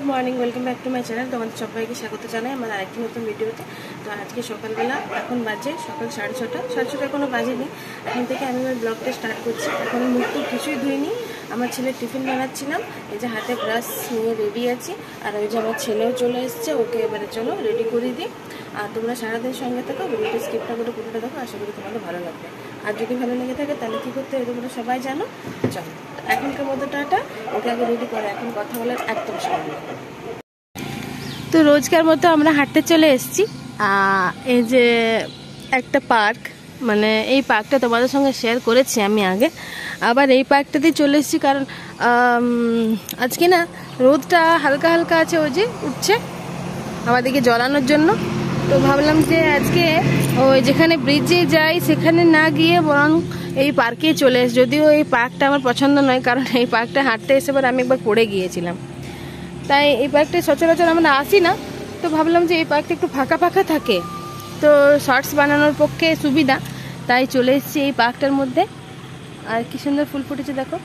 Morning, welcome back to my channel. তোমাদের সবাইকে স্বাগত জানাই আমার আরেকটি নতুন ভিডিওতে। তো আজকে সকালবেলা এখন বাজে সকাল 6:30, 6:30 এখনও বাজেনি। এখন থেকে আমি আমার ব্লগটা স্টার্ট করছি। এখন মুখ তো কিছুই ধুইনি, আমার ছেলের টিফিন বানাচ্ছিলাম। এই যে হাতে ব্রাশ নিয়ে রেডি আছি, আর ওই যে আমার ছেলেও চলে এসছে, ওকে এবারে চলো রেডি করে দিই। আর তোমরা সারাদিন সঙ্গে থাকো, ভিডিওটা স্কিপটা করে পুরোটা দেখো, আশা করি তোমাদের ভালো লাগবে। আর যদি ভালো লেগে থাকে তাহলে কী করতে হবে তোমরা সবাই জানো। চলো এখনকার মতো টাটা, ওকে আগে রেডি করে এখন কথা বলার একদম সময়। তো রোজকার মতো আমরা হাঁটতে চলে এসেছি। এই যে একটা পার্ক, মানে এই পার্কটা তোমাদের সঙ্গে শেয়ার করেছি আমি আগে, আবার এই পার্কটাতেই চলে এসেছি কারণ আজকে না রোদটা হালকা হালকা আছে, ওই যে উঠছে আমাদেরকে জ্বলানোর জন্য। তো ভাবলাম যে আজকে ওই যেখানে ব্রিজে যাই সেখানে না গিয়ে বরং এই পার্কেই চলে এসে, যদিও এই পার্কটা আমার পছন্দ নয়, কারণ এই পার্কটা হাঁটতে এসে পর আমি একবার পড়ে গিয়েছিলাম, তাই এই পার্কটা সচরাচর আমরা আসি না। তো ভাবলাম যে এই পার্কটা একটু ফাঁকা ফাঁকা থাকে, তো শর্টস বানানোর পক্ষে সুবিধা, তাই চলে এসেছি এই পার্কটার মধ্যে। আর কি সুন্দর ফুল ফুটেছে দেখো।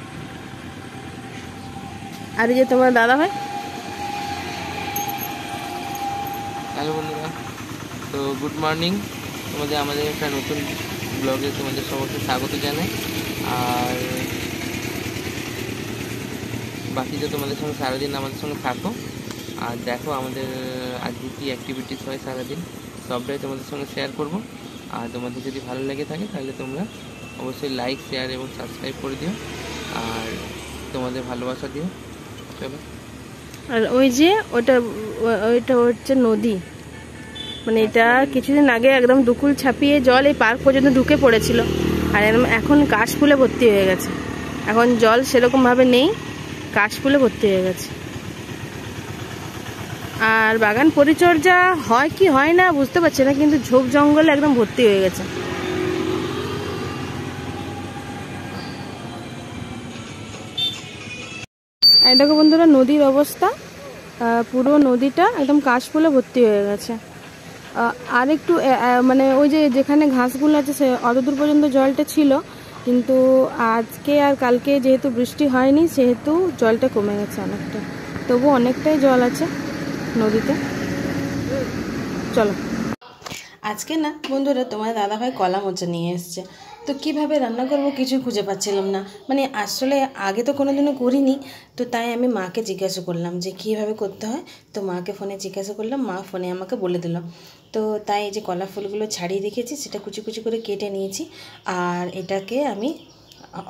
আর এই যে তোমার দাদা ভাই। হ্যালো বন্ধুরা, তো গুড মর্নিং। আমাদের একটা নতুন ব্লগে তোমাদের সবাইকে স্বাগত জানাই। আর বাকি যে তোমাদের সঙ্গে সারাদিন আমাদের সঙ্গে থাকো আর দেখো আমাদের আজকে কী অ্যাক্টিভিটিস হয় সারাদিন, সবটাই তোমাদের সঙ্গে শেয়ার করব। আর তোমাদের যদি ভালো লেগে থাকে তাহলে তোমরা অবশ্যই লাইক, শেয়ার এবং সাবস্ক্রাইব করে দিও, আর তোমাদের ভালোবাসা দিও। চলো। আর ওই যে ওইটা হচ্ছে নদী, মানে এটা কিছুদিন আগে একদম দুকুল ছাপিয়ে জল এই পার্ক পর্যন্ত ঢুকে পড়েছিল, আর এখন কাশফুলে ভর্তি হয়ে গেছে। এখন জল সেরকম ভাবে নেই, কাশফুলে ভর্তি হয়ে গেছে। আর বাগান পরিচর্যা হয় কি হয় না বুঝতে পারছি না, কিন্তু ঝোপ জঙ্গলে একদম ভর্তি হয়ে গেছে। এই দেখো বন্ধুরা নদীর অবস্থা, পুরো নদীটা একদম কাশফুলে ভর্তি হয়ে গেছে। আর একটু মানে ওই যে যেখানে ঘাসগুলো আছে সে অতদূর পর্যন্ত জলটা ছিল, কিন্তু আজকে আর কালকে যেহেতু বৃষ্টি হয়নি সেহেতু জলটা কমে গেছে অনেকটা, তবু অনেকটাই জল আছে নদীতে। চলো। আজকে না বন্ধুরা তোমার দাদাভাই কলা মোচা নিয়ে এসছে, তো কিভাবে রান্না করব কিছু খুঁজে পাচ্ছিলাম না, মানে আসলে আগে তো কোনোদিনও করিনি। তো তাই আমি মাকে জিজ্ঞাসা করলাম যে কীভাবে করতে হয়, তো মাকে ফোনে জিজ্ঞাসা করলাম, মা ফোনে আমাকে বলে দিল। তো তাই এই যে কলা ফুলগুলো ছাড়িয়ে রেখেছি সেটা কুচি কুচি করে কেটে নিয়েছি, আর এটাকে আমি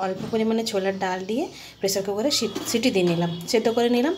অল্প পরিমাণে ছোলার ডাল দিয়ে প্রেসার কুকারে সিটি দিয়ে নিলাম, সেদ্ধ করে নিলাম।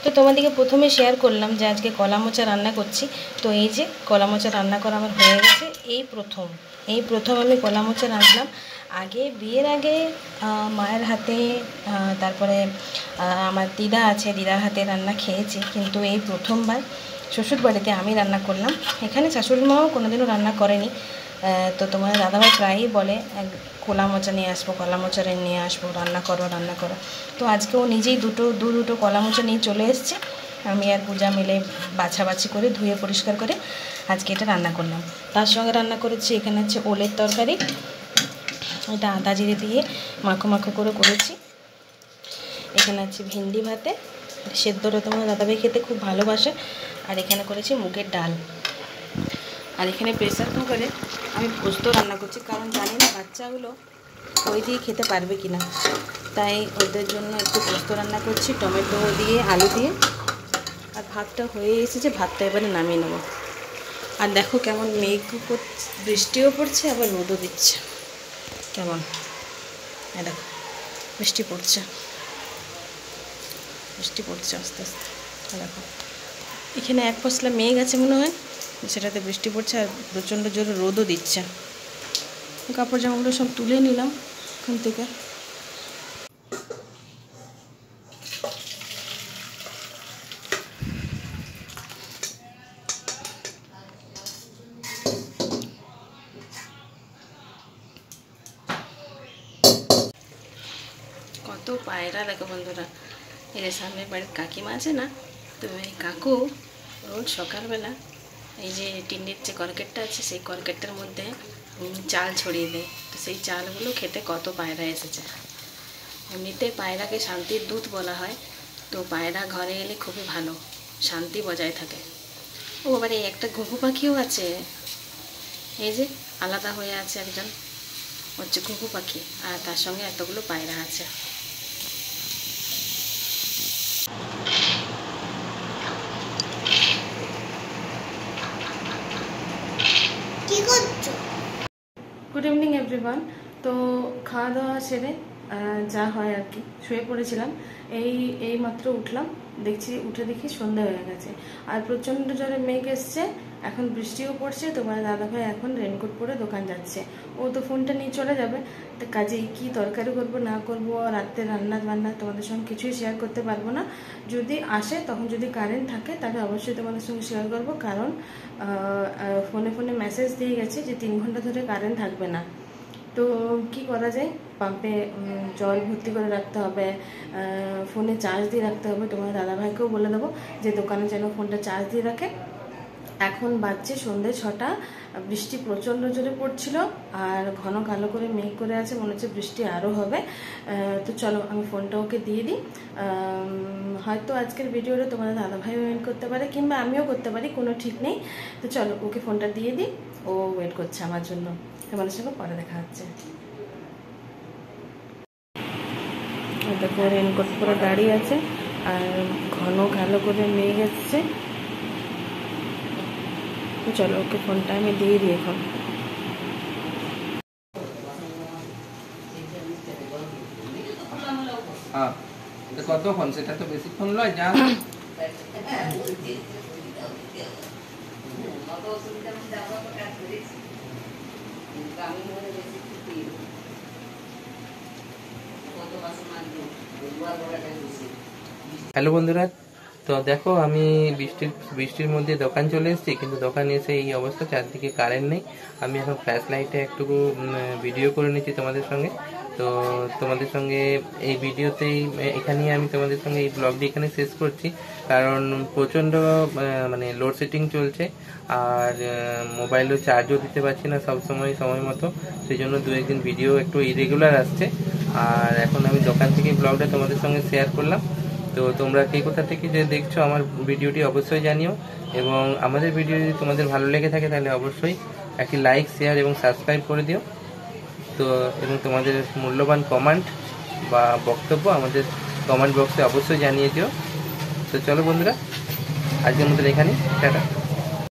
তো তোমাদেরকে প্রথমে শেয়ার করলাম যে আজকে কলা মোচা রান্না করছি। তো এই যে কলা মোচা রান্না করা আমার হয়ে গেছে, এই প্রথম আমি কলা মোচা রাঁধলাম। আগে বিয়ের আগে মায়ের হাতে, তারপরে আমার দিদা আছে, দিদার হাতে রান্না খেয়েছি, কিন্তু এই প্রথমবার শ্বশুর বাড়িতে আমি রান্না করলাম। এখানে শাশুড়ি মাও কোনোদিনও রান্না করেনি। তো তোমার দাদাভাই প্রায়ই বলে কলা মোচা নিয়ে আসবো, কলা মোচা নিয়ে আসবো, রান্না করো। তো আজকে ও নিজেই দুটো কলা মোচা নিয়ে চলে এসছে। আমি আর পূজা মিলে বাছাবাছি করে ধুয়ে পরিষ্কার করে আজকে এটা রান্না করলাম। তার সঙ্গে রান্না করেছি এখানে হচ্ছে ওলের তরকারি, এটা আদা জিরে দিয়ে মাখো করে করেছি। এখানে আছে ভেন্ডি ভাতে, সেদ্ধটা তোমার দাদাভাই খেতে খুব ভালোবাসে। আর এখানে করেছি মুগের ডাল। আর এখানে প্রেসার কুকারে আমি পোস্ত রান্না করছি, কারণ জানি না বাচ্চাগুলো ওই দিয়ে খেতে পারবে কি না, তাই ওদের জন্য একটু পোস্ত রান্না করছি টমেটো দিয়ে, আলু দিয়ে। আর ভাতটা হয়ে এসেছে, ভাতটা এবারে নামিয়ে নেব। আর দেখো কেমন মেঘ বৃষ্টিও পড়ছে, আবার রোদও দিচ্ছে কেমন। দেখো বৃষ্টি পড়ছে আস্তে আস্তে। দেখো এখানে এক পশলা মেঘ আছে মনে হয়, সেটাতে বৃষ্টি পড়ছে আর প্রচণ্ড জোরে রোদও দিচ্ছে। কাপড় জামাগুলো সব তুলে নিলাম এখান থেকে। কত পায়রা দেখো বন্ধুরা। এই যে সামনের বাড়ির কাকিমা আছে না, তো এই কাকু রোজ সকালবেলা এই যে টিনের যে কর্কেটটা আছে, সেই কর্কেটটার মধ্যে চাল ছড়িয়ে দেয়। তো সেই চালগুলো খেতে কত পায়রা এসেছে। এমনিতে পায়রাকে শান্তির দূত বলা হয়, তো পায়রা ঘরে এলে খুবই ভালো, শান্তি বজায় থাকে। ও আবার এই একটা ঘুঘু পাখিও আছে, এই যে আলাদা হয়ে আছে একজন, হচ্ছে ঘুঘু পাখি, আর তার সঙ্গে এতগুলো পায়রা আছে। Good evening everyone. তো খাওয়া দাওয়া সেরে যা হয় আর কি শুয়ে পড়েছিলাম। এই মাত্র উঠলাম, দেখি সন্ধ্যা হয়ে গেছে আর প্রচণ্ড জোরে মেঘ এসছে, এখন বৃষ্টিও পড়ছে। তোমার দাদাভাই এখন রেনকোট পরে দোকান যাচ্ছে। ও তো ফোনটা নিয়ে চলে যাবে, তো কাজেই কি তরকারি করবো না করবো, রাত্রে রান্না বান্না তোমাদের সঙ্গে কিছুই শেয়ার করতে পারবো না। যদি আসে তখন যদি কারেন্ট থাকে তাহলে অবশ্যই তোমাদের সঙ্গে শেয়ার করবো, কারণ ফোনে মেসেজ দিয়ে গেছে যে 3 ঘন্টা ধরে কারেন্ট থাকবে না। তো কি করা যায়, পাম্পে জল ভর্তি করে রাখতে হবে, ফোনে চার্জ দিয়ে রাখতে হবে। তোমার দাদাভাইকেও বলে দেবো যে দোকানে যেন ফোনটা চার্জ দিয়ে রাখে। এখন বাজছে সন্ধ্যে 6টা, বৃষ্টি প্রচণ্ড জোরে পড়ছিল আর ঘন কালো করে মেঘ করে আছে, মনে হচ্ছে বৃষ্টি আরও হবে। তো চলো আমি ফোনটা ওকে দিয়ে দিই। হয়তো আজকের ভিডিওটা তোমাদের দাদাভাইও ওয়েট করতে পারে, কিংবা আমিও করতে পারি, কোনো ঠিক নেই। তো চলো ওকে ফোনটা দিয়ে দিই, ও ওয়েট করছে আমার জন্য। তোমাদের সঙ্গে পরে দেখা হচ্ছে। দেখো রেনকোট পরে দাঁড়িয়ে আছে আর ঘন কালো করে মেঘ এসছে। চলো ওকে ফোনটা আমি দিয়ে দিই এখন। কতক্ষণ, সেটা তো বেশিক্ষণ নয়, যা হ্যালো বন্ধুরা, তো দেখো আমি বৃষ্টির মধ্যে দোকান চলে এসেছি, কিন্তু দোকানে এসে এই অবস্থা, চারদিকে কারেন্ট নেই। আমি এখন ফ্ল্যাশ লাইটে একটু ভিডিও করে নিচ্ছি তোমাদের সঙ্গে। তো তোমাদের সঙ্গে এই ভিডিওতেই এখানেই আমি তোমাদের সঙ্গে এই ব্লগটি এখানে শেষ করছি, কারণ প্রচণ্ড মানে লোডশেডিং চলছে আর মোবাইলও চার্জও দিতে পারছি না সময় মতো, সেই জন্য 2-1 দিন ভিডিও একটু ইরেগুলার আসছে। আর এখন আমি দোকান থেকে ব্লগটা তোমাদের সঙ্গে শেয়ার করলাম। তো তোমরা কে কোথা থেকে যে দেখছো আমার ভিডিওটি অবশ্যই জানিও, এবং আমাদের ভিডিও যদি তোমাদের ভালো লেগে থাকে তাহলে অবশ্যই একটি লাইক, শেয়ার এবং সাবস্ক্রাইব করে দিও। তো এবং তোমাদের মূল্যবান কমেন্ট বা বক্তব্য আমাদের কমেন্ট বক্সে অবশ্যই জানিয়ে দিও। তো চলো বন্ধুরা, আজকের মতো এখানেই, টাটা।